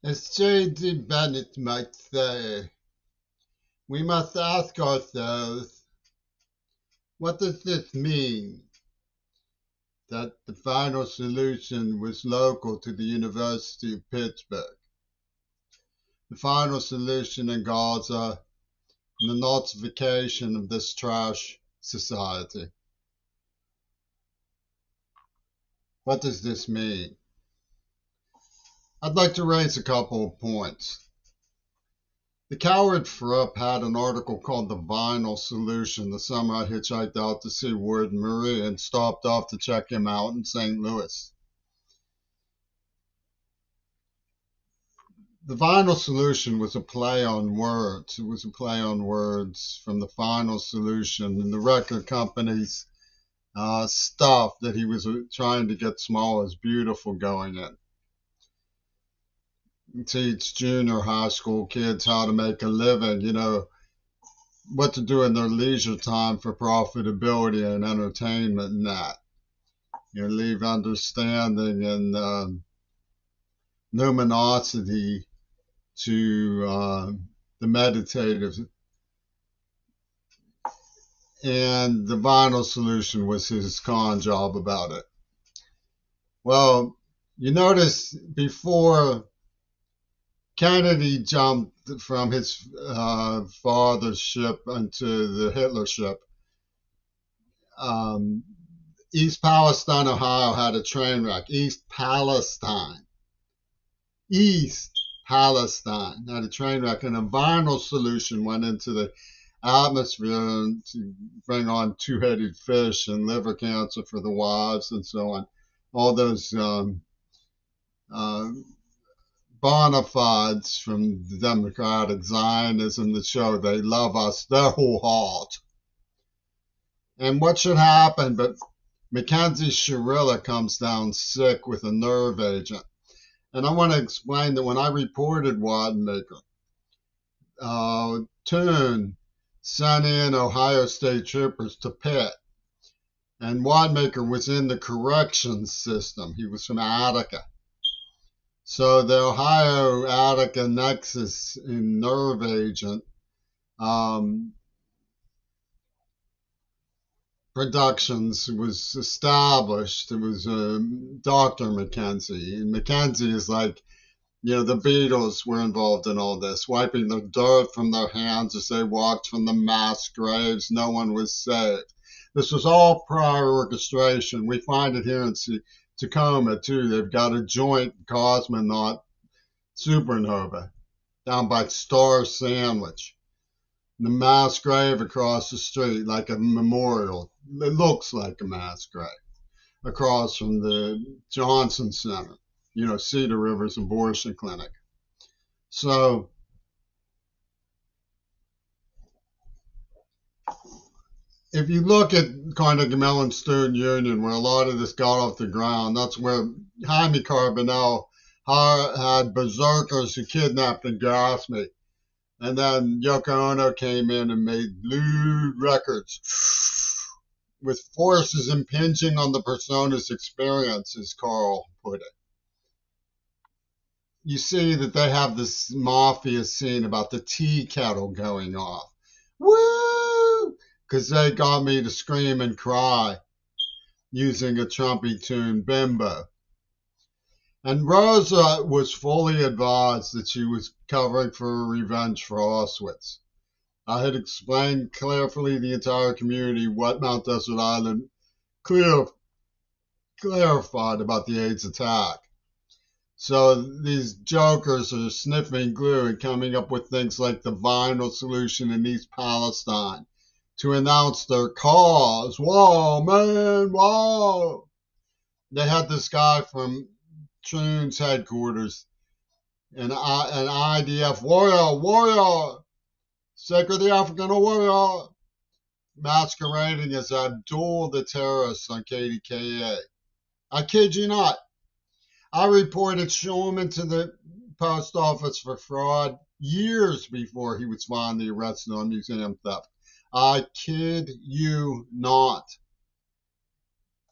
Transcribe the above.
As J.D. Bennett might say, we must ask ourselves, what does this mean that the final solution was local to the University of Pittsburgh? The final solution in Gaza and the Nazification of this trash society. What does this mean? I'd like to raise a couple of points. The coward Fripp had an article called The Vinyl Solution the summer I hitchhiked out to see Ward Murray and stopped off to check him out in St. Louis. The Vinyl Solution was a play on words. It was a play on words from the Final Solution and the record company's stuff that he was trying to get Small is Beautiful going in. Teach junior high school kids how to make a living, what to do in their leisure time for profitability and entertainment and that. Leave understanding and luminosity to the meditative. And the Vinyl Solution was his con job about it. Well, you notice before Kennedy jumped from his father's ship into the Hitler ship, East Palestine, Ohio had a train wreck. East Palestine had a train wreck, and a Vinyl Solution went into the atmosphere to bring on two-headed fish and liver cancer for the wives and so on. All those bona fides from the Democratic Zionism that show they love us their whole heart. And what should happen? But Mackenzie Shirilla comes down sick with a nerve agent. And I want to explain that when I reported Wadmaker, Toon sent in Ohio State troopers to Pitt. And Wadmaker was in the corrections system. He was from Attica. So the Ohio Attica Nexus in nerve agent Productions was established. It was Dr. Mackenzie. And Mackenzie is like, the Beatles were involved in all this, wiping the dirt from their hands as they walked from the mass graves. No one was saved. This was all prior orchestration. We find it here in Tacoma, too. They've got a joint cosmonaut supernova down by Star Sandwich. The mass grave across the street, like a memorial. It looks like a mass grave across from the Johnson Center, Cedar River's abortion clinic. So if you look at Carnegie Mellon Student Union, where a lot of this got off the ground, that's where Jaime Carbonell had berserkers who kidnapped and gassed me. And then Yoko Ono came in and made lewd records with forces impinging on the persona's experience, as Carl put it. You see that they have this mafia scene about the tea kettle going off. Woo! Because they got me to scream and cry using a Trumpy tune, Bimbo. And Rosa was fully advised that she was covering for revenge for Auschwitz. I had explained carefully to the entire community what Mount Desert Island clarified about the AIDS attack. So these jokers are sniffing glue and coming up with things like the Vinyl Solution in East Palestine to announce their cause. Whoa, man, whoa! They had this guy from Troon's headquarters, an IDF warrior, Sacred the African warrior, masquerading as Abdul the terrorist on KDKA. I kid you not. I reported Shulman to the post office for fraud years before he was finally arrested on museum theft. I kid you not.